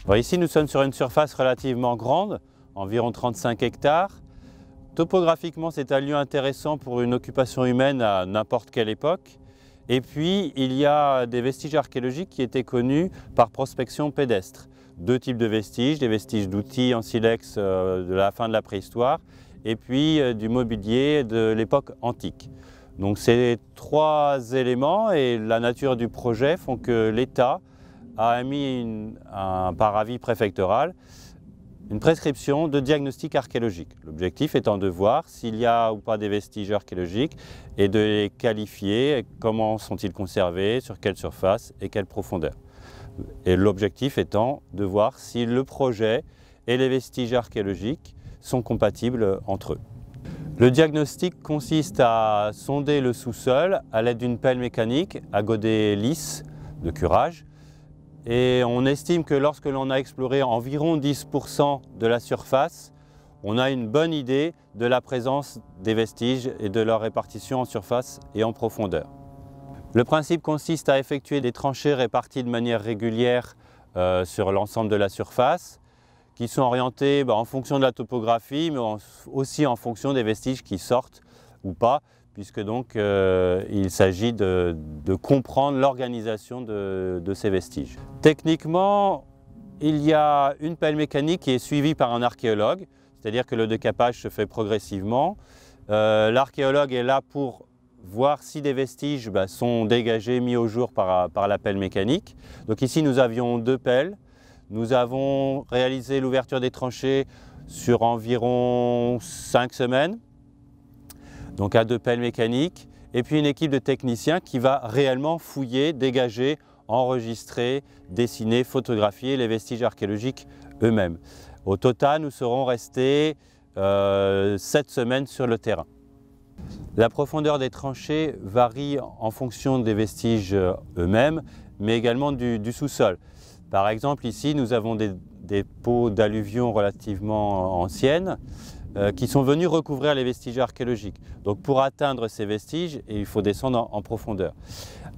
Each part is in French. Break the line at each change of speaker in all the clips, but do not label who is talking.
Alors ici, nous sommes sur une surface relativement grande, environ 35 hectares. Topographiquement, c'est un lieu intéressant pour une occupation humaine à n'importe quelle époque. Et puis, il y a des vestiges archéologiques qui étaient connus par prospection pédestre. Deux types de vestiges, des vestiges d'outils en silex de la fin de la préhistoire et puis du mobilier de l'époque antique. Donc ces trois éléments et la nature du projet font que l'État a émis par avis préfectoral une prescription de diagnostic archéologique. L'objectif étant de voir s'il y a ou pas des vestiges archéologiques et de les qualifier, comment sont-ils conservés, sur quelle surface et quelle profondeur. Et l'objectif étant de voir si le projet et les vestiges archéologiques sont compatibles entre eux. Le diagnostic consiste à sonder le sous-sol à l'aide d'une pelle mécanique à godet lisse de curage. Et on estime que lorsque l'on a exploré environ 10% de la surface, on a une bonne idée de la présence des vestiges et de leur répartition en surface et en profondeur. Le principe consiste à effectuer des tranchées réparties de manière régulière sur l'ensemble de la surface, qui sont orientées en fonction de la topographie, mais aussi en fonction des vestiges qui sortent ou pas, puisque donc il s'agit de comprendre l'organisation de ces vestiges. Techniquement, il y a une pelle mécanique qui est suivie par un archéologue, c'est-à-dire que le décapage se fait progressivement. L'archéologue est là pour voir si des vestiges sont dégagés, mis au jour par la pelle mécanique. Donc ici, nous avions deux pelles. Nous avons réalisé l'ouverture des tranchées sur environ 5 semaines, donc à deux pelles mécaniques, et puis une équipe de techniciens qui va réellement fouiller, dégager, enregistrer, dessiner, photographier les vestiges archéologiques eux-mêmes. Au total, nous serons restés 7 semaines sur le terrain. La profondeur des tranchées varie en fonction des vestiges eux-mêmes, mais également du sous-sol. Par exemple, ici, nous avons des pots d'alluvions relativement anciennes qui sont venus recouvrir les vestiges archéologiques. Donc pour atteindre ces vestiges, il faut descendre en profondeur.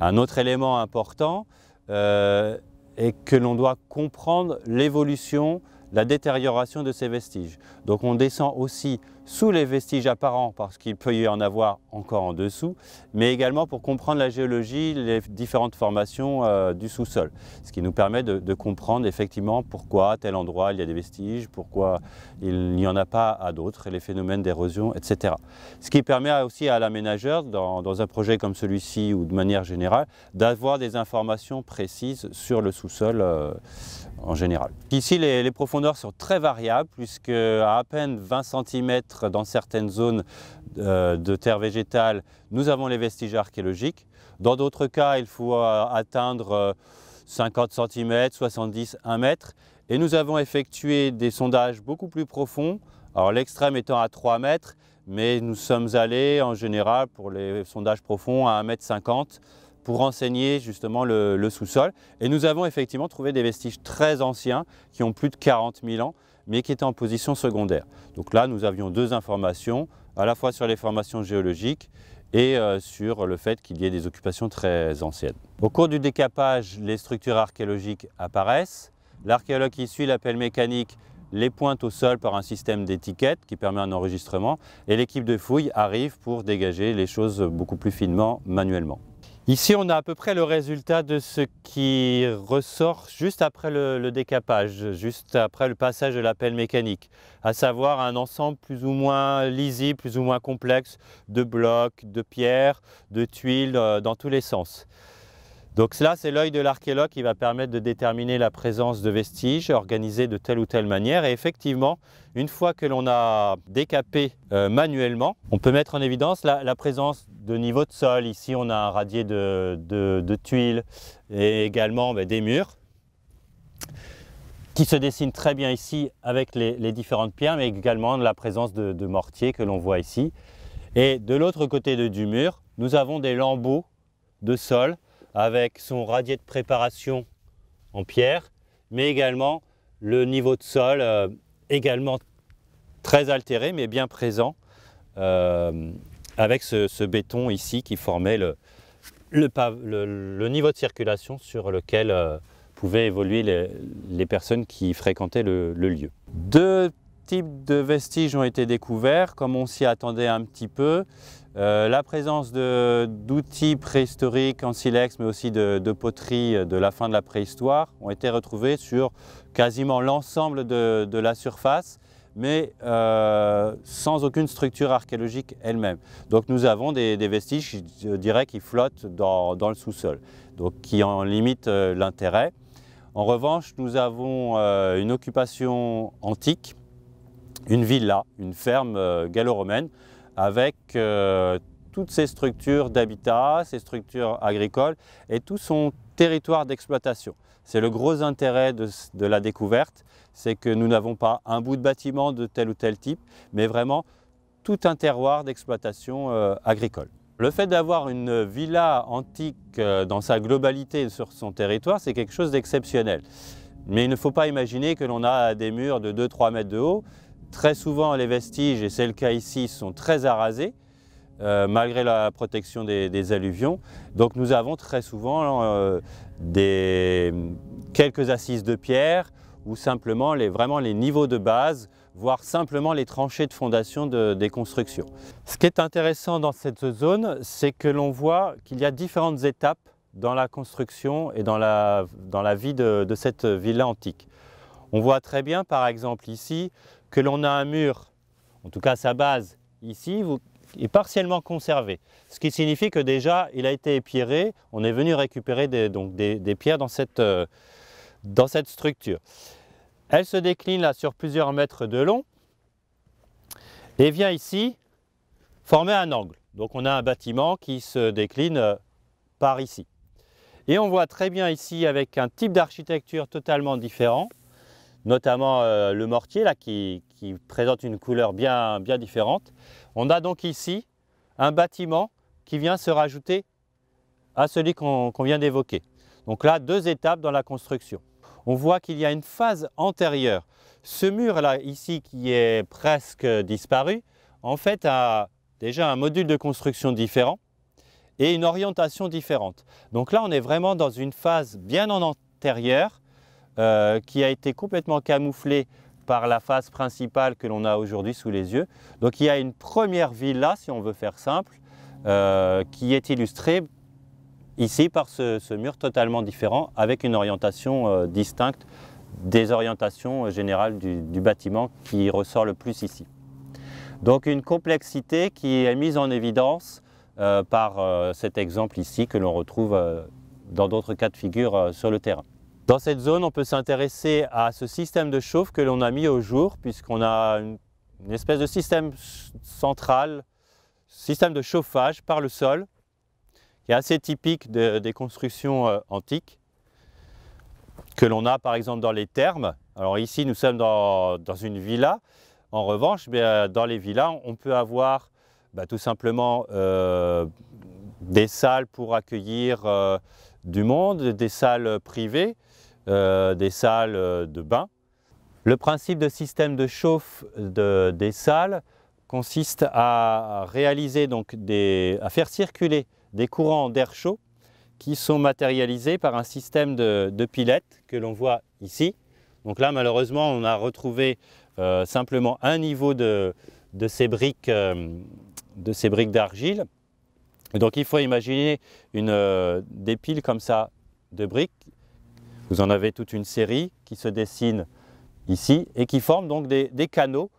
Un autre élément important est que l'on doit comprendre l'évolution, la détérioration de ces vestiges. Donc on descend aussi sous les vestiges apparents parce qu'il peut y en avoir encore en dessous, mais également pour comprendre la géologie, les différentes formations du sous-sol. Ce qui nous permet de comprendre effectivement pourquoi à tel endroit il y a des vestiges, pourquoi il n'y en a pas à d'autres, les phénomènes d'érosion, etc. Ce qui permet aussi à l'aménageur, dans un projet comme celui-ci ou de manière générale, d'avoir des informations précises sur le sous-sol en général. Ici, les profondeurs sont très variables puisque à peine 20 cm dans certaines zones de terre végétale, nous avons les vestiges archéologiques. Dans d'autres cas, il faut atteindre 50 cm, 70, 1 mètre. Et nous avons effectué des sondages beaucoup plus profonds, alors l'extrême étant à 3 mètres, mais nous sommes allés en général pour les sondages profonds à 1,50 m pour renseigner justement le sous-sol. Et nous avons effectivement trouvé des vestiges très anciens qui ont plus de 40 000 ans, mais qui étaient en position secondaire. Donc là, nous avions deux informations, à la fois sur les formations géologiques et sur le fait qu'il y ait des occupations très anciennes. Au cours du décapage, les structures archéologiques apparaissent. L'archéologue qui suit la pelle mécanique les pointe au sol par un système d'étiquette qui permet un enregistrement et l'équipe de fouille arrive pour dégager les choses beaucoup plus finement manuellement. Ici, on a à peu près le résultat de ce qui ressort juste après le décapage, juste après le passage de la pelle mécanique, à savoir un ensemble plus ou moins lisible, plus ou moins complexe de blocs, de pierres, de tuiles dans tous les sens. Donc là, c'est l'œil de l'archéologue qui va permettre de déterminer la présence de vestiges organisés de telle ou telle manière. Et effectivement, une fois que l'on a décapé manuellement, on peut mettre en évidence la présence de niveaux de sol. Ici, on a un radier de tuiles et également des murs qui se dessinent très bien ici avec les différentes pierres, mais également la présence de mortier que l'on voit ici. Et de l'autre côté du mur, nous avons des lambeaux de sol avec son radier de préparation en pierre, mais également le niveau de sol également très altéré, mais bien présent, avec ce béton ici qui formait le niveau de circulation sur lequel pouvaient évoluer les personnes qui fréquentaient le lieu. Deux types de vestiges ont été découverts, comme on s'y attendait un petit peu. La présence d'outils préhistoriques en silex, mais aussi de poteries de la fin de la préhistoire, ont été retrouvés sur quasiment l'ensemble de la surface, mais sans aucune structure archéologique elle-même. Donc nous avons des vestiges, je dirais, qui flottent dans le sous-sol, donc qui en limitent l'intérêt. En revanche, nous avons une occupation antique, une villa, une ferme gallo-romaine, avec toutes ces structures d'habitat, ces structures agricoles et tout son territoire d'exploitation. C'est le gros intérêt de la découverte, c'est que nous n'avons pas un bout de bâtiment de tel ou tel type, mais vraiment tout un terroir d'exploitation agricole. Le fait d'avoir une villa antique dans sa globalité sur son territoire, c'est quelque chose d'exceptionnel. Mais il ne faut pas imaginer que l'on a des murs de 2-3 mètres de haut. Très souvent, les vestiges, et c'est le cas ici, sont très arasés, malgré la protection des alluvions. Donc nous avons très souvent quelques assises de pierre ou simplement vraiment les niveaux de base, voire simplement les tranchées de fondation des constructions. Ce qui est intéressant dans cette zone, c'est que l'on voit qu'il y a différentes étapes dans la construction et dans la vie de cette villa antique. On voit très bien, par exemple ici, que l'on a un mur, en tout cas sa base ici, est partiellement conservé. Ce qui signifie que déjà il a été épierré, on est venu récupérer des pierres dans cette structure. Elle se décline là sur plusieurs mètres de long et vient ici former un angle. Donc on a un bâtiment qui se décline par ici. Et on voit très bien ici avec un type d'architecture totalement différent, notamment le mortier là, qui présente une couleur bien différente. On a donc ici un bâtiment qui vient se rajouter à celui qu'on vient d'évoquer. Donc là, deux étapes dans la construction. On voit qu'il y a une phase antérieure. Ce mur là ici qui est presque disparu, en fait a déjà un module de construction différent et une orientation différente. Donc là, on est vraiment dans une phase bien en antérieure, qui a été complètement camouflé par la face principale que l'on a aujourd'hui sous les yeux. Donc il y a une première villa, si on veut faire simple, qui est illustrée ici par ce mur totalement différent, avec une orientation distincte des orientations générales du bâtiment qui ressort le plus ici. Donc une complexité qui est mise en évidence par cet exemple ici que l'on retrouve dans d'autres cas de figure sur le terrain. Dans cette zone, on peut s'intéresser à ce système de chauffe que l'on a mis au jour, puisqu'on a une espèce de système central, système de chauffage par le sol, qui est assez typique des constructions antiques, que l'on a par exemple dans les thermes. Alors ici, nous sommes dans une villa. En revanche, dans les villas, on peut avoir tout simplement des salles pour accueillir du monde, des salles privées, des salles de bain. Le principe de système de chauffe des salles consiste à réaliser à faire circuler des courants d'air chaud qui sont matérialisés par un système de pilettes que l'on voit ici. Donc là, malheureusement, on a retrouvé simplement un niveau de ces briques d'argile. Donc il faut imaginer des piles comme ça de briques. Vous en avez toute une série qui se dessine ici et qui forment donc des canaux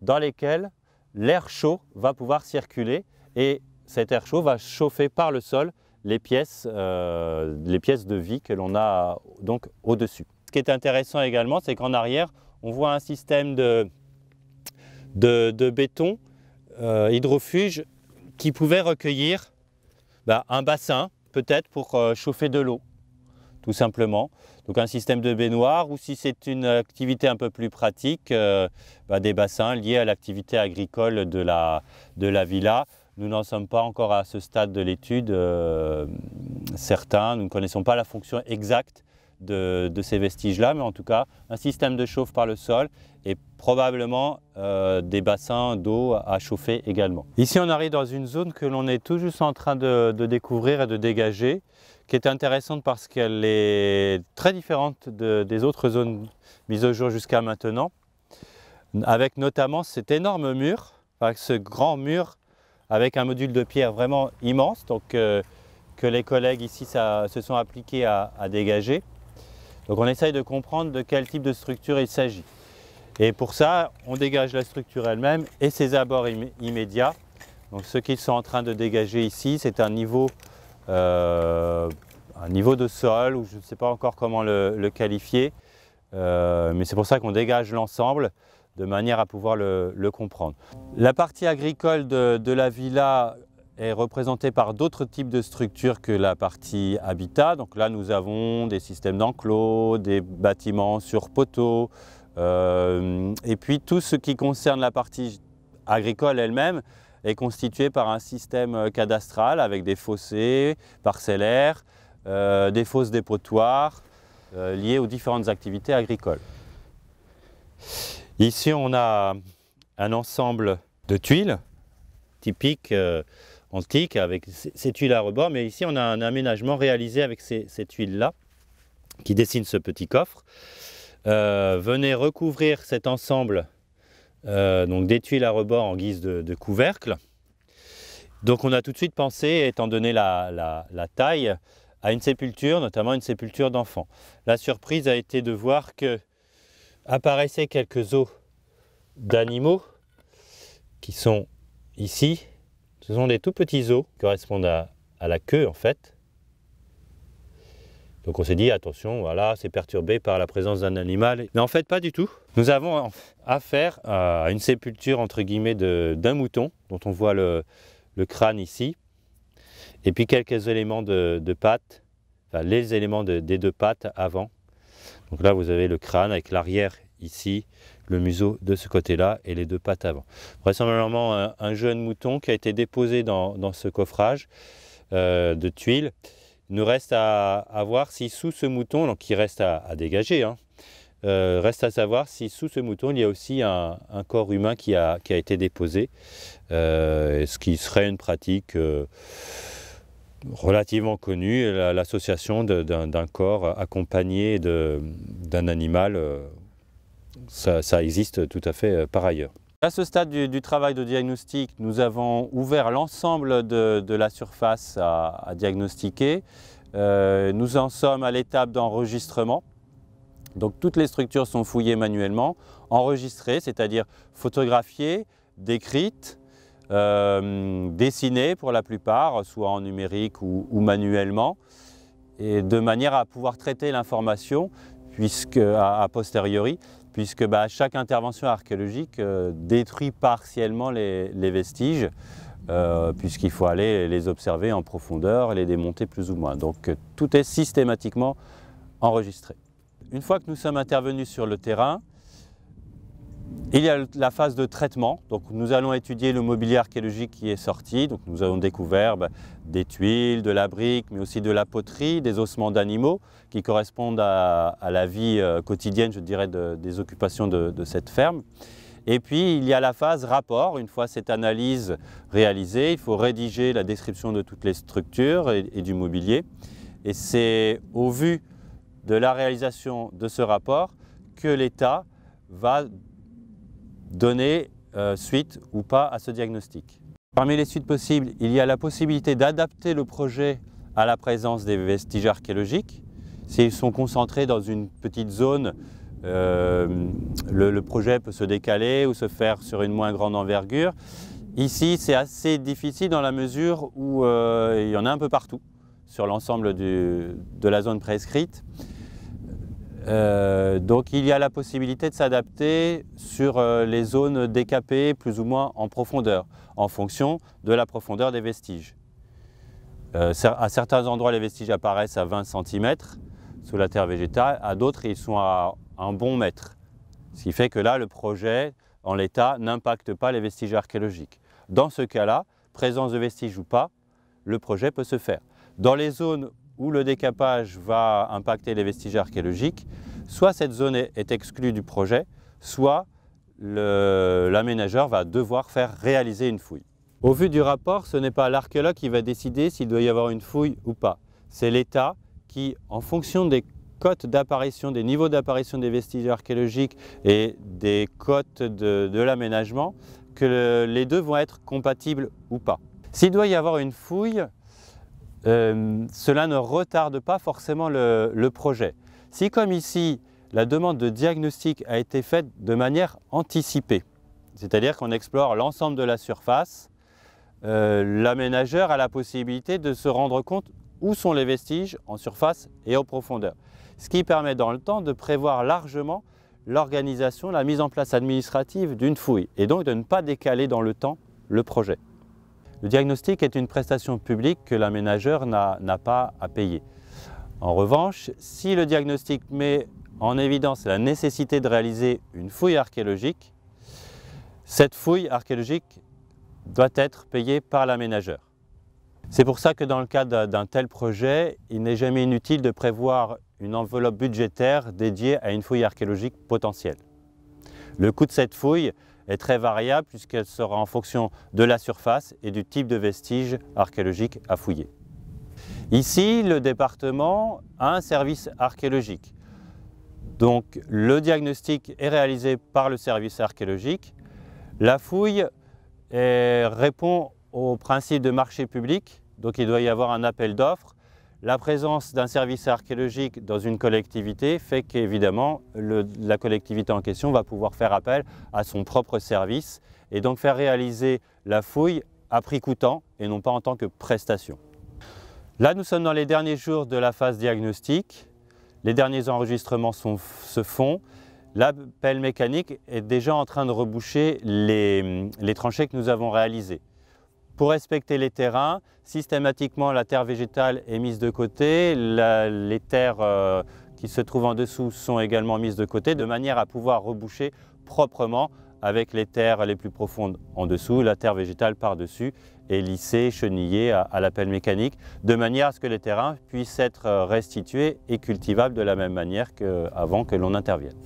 dans lesquels l'air chaud va pouvoir circuler et cet air chaud va chauffer par le sol les pièces de vie que l'on a donc au-dessus. Ce qui est intéressant également, c'est qu'en arrière, on voit un système de béton hydrofuge qui pouvait recueillir un bassin, peut-être pour chauffer de l'eau, tout simplement. Donc un système de baignoire, ou si c'est une activité un peu plus pratique, des bassins liés à l'activité agricole de la villa. Nous n'en sommes pas encore à ce stade de l'étude, certains, nous ne connaissons pas la fonction exacte de ces vestiges-là, mais en tout cas, un système de chauffe par le sol et probablement des bassins d'eau à chauffer également. Ici, on arrive dans une zone que l'on est tout juste en train de découvrir et de dégager, qui est intéressante parce qu'elle est très différente des autres zones mises au jour jusqu'à maintenant, avec notamment cet énorme mur, avec ce grand mur avec un module de pierre vraiment immense, donc, que les collègues ici se sont appliqués à dégager. Donc on essaye de comprendre de quel type de structure il s'agit. Et pour ça, on dégage la structure elle-même et ses abords immédiats. Donc ce qu'ils sont en train de dégager ici, c'est un niveau de sol, ou je ne sais pas encore comment le qualifier, mais c'est pour ça qu'on dégage l'ensemble de manière à pouvoir le comprendre. La partie agricole de la villa est représentée par d'autres types de structures que la partie habitat. Donc là, nous avons des systèmes d'enclos, des bâtiments sur poteaux, et puis tout ce qui concerne la partie agricole elle-même est constitué par un système cadastral avec des fossés parcellaires, des fosses dépotoirs liées aux différentes activités agricoles. Ici, on a un ensemble de tuiles typiques antiques avec ces tuiles à rebord, mais ici on a un aménagement réalisé avec ces tuiles-là qui dessinent ce petit coffre. Venez recouvrir cet ensemble donc des tuiles à rebord en guise de couvercle. Donc on a tout de suite pensé, étant donné la taille, à une sépulture, notamment une sépulture d'enfants. La surprise a été de voir que apparaissaient quelques os d'animaux qui sont ici. Ce sont des tout petits os qui correspondent à la queue en fait. Donc on s'est dit attention, voilà, c'est perturbé par la présence d'un animal. Mais en fait pas du tout. Nous avons affaire à une sépulture entre guillemets d'un mouton, dont on voit le crâne ici. Et puis quelques éléments de pattes, enfin les éléments des deux pattes avant. Donc là vous avez le crâne avec l'arrière ici, le museau de ce côté-là et les deux pattes avant. Vraisemblablement un jeune mouton qui a été déposé dans ce coffrage de tuiles. Il nous reste à voir si sous ce mouton, donc qui reste à dégager, hein, reste à savoir si sous ce mouton il y a aussi un corps humain qui a été déposé, ce qui serait une pratique relativement connue, l'association d'un corps accompagné d'un animal. Ça existe tout à fait par ailleurs. À ce stade du travail de diagnostic, nous avons ouvert l'ensemble de la surface à diagnostiquer. Nous en sommes à l'étape d'enregistrement. Donc toutes les structures sont fouillées manuellement, enregistrées, c'est-à-dire photographiées, décrites, dessinées pour la plupart, soit en numérique ou manuellement, et de manière à pouvoir traiter l'information a posteriori, puisque chaque intervention archéologique détruit partiellement les vestiges, puisqu'il faut aller les observer en profondeur et les démonter plus ou moins. Donc tout est systématiquement enregistré. Une fois que nous sommes intervenus sur le terrain, il y a la phase de traitement. Donc nous allons étudier le mobilier archéologique qui est sorti. Donc nous avons découvert des tuiles, de la brique, mais aussi de la poterie, des ossements d'animaux qui correspondent à la vie quotidienne, je dirais, des occupations de cette ferme. Et puis il y a la phase rapport. Une fois cette analyse réalisée, il faut rédiger la description de toutes les structures et du mobilier. Et c'est au vu de la réalisation de ce rapport que l'État va donner suite ou pas à ce diagnostic. Parmi les suites possibles, il y a la possibilité d'adapter le projet à la présence des vestiges archéologiques. S'ils sont concentrés dans une petite zone, le projet peut se décaler ou se faire sur une moins grande envergure. Ici, c'est assez difficile dans la mesure où il y en a un peu partout sur l'ensemble de la zone prescrite. Donc il y a la possibilité de s'adapter sur les zones décapées plus ou moins en profondeur, en fonction de la profondeur des vestiges. À certains endroits, les vestiges apparaissent à 20 cm sous la terre végétale, à d'autres, ils sont à un bon mètre. Ce qui fait que là, le projet, en l'état, n'impacte pas les vestiges archéologiques. Dans ce cas-là, présence de vestiges ou pas, le projet peut se faire. Dans les zones où le décapage va impacter les vestiges archéologiques, soit cette zone est exclue du projet, soit l'aménageur va devoir faire réaliser une fouille. Au vu du rapport, ce n'est pas l'archéologue qui va décider s'il doit y avoir une fouille ou pas. c'est l'État qui, en fonction des cotes d'apparition, des niveaux d'apparition des vestiges archéologiques et des cotes de l'aménagement, que les deux vont être compatibles ou pas. S'il doit y avoir une fouille, cela ne retarde pas forcément le projet. Si, comme ici, la demande de diagnostic a été faite de manière anticipée, c'est-à-dire qu'on explore l'ensemble de la surface, l'aménageur a la possibilité de se rendre compte où sont les vestiges en surface et en profondeur. Ce qui permet dans le temps de prévoir largement l'organisation, la mise en place administrative d'une fouille et donc de ne pas décaler dans le temps le projet. Le diagnostic est une prestation publique que l'aménageur n'a pas à payer. En revanche, si le diagnostic met en évidence la nécessité de réaliser une fouille archéologique, cette fouille archéologique doit être payée par l'aménageur. C'est pour ça que dans le cadre d'un tel projet, il n'est jamais inutile de prévoir une enveloppe budgétaire dédiée à une fouille archéologique potentielle. Le coût de cette fouille est très variable puisqu'elle sera en fonction de la surface et du type de vestiges archéologiques à fouiller. Ici, le département a un service archéologique. Donc le diagnostic est réalisé par le service archéologique. La fouille répond au principe de marché public, donc il doit y avoir un appel d'offres. La présence d'un service archéologique dans une collectivité fait qu'évidemment la collectivité en question va pouvoir faire appel à son propre service et donc faire réaliser la fouille à prix coûtant et non pas en tant que prestation. Là, nous sommes dans les derniers jours de la phase diagnostique. Les derniers enregistrements se font. La pelle mécanique est déjà en train de reboucher les tranchées que nous avons réalisées. Pour respecter les terrains, systématiquement la terre végétale est mise de côté, les terres qui se trouvent en dessous sont également mises de côté de manière à pouvoir reboucher proprement avec les terres les plus profondes en dessous, la terre végétale par-dessus et lissée, chenillée à la pelle mécanique, de manière à ce que les terrains puissent être restitués et cultivables de la même manière qu'avant que l'on intervienne.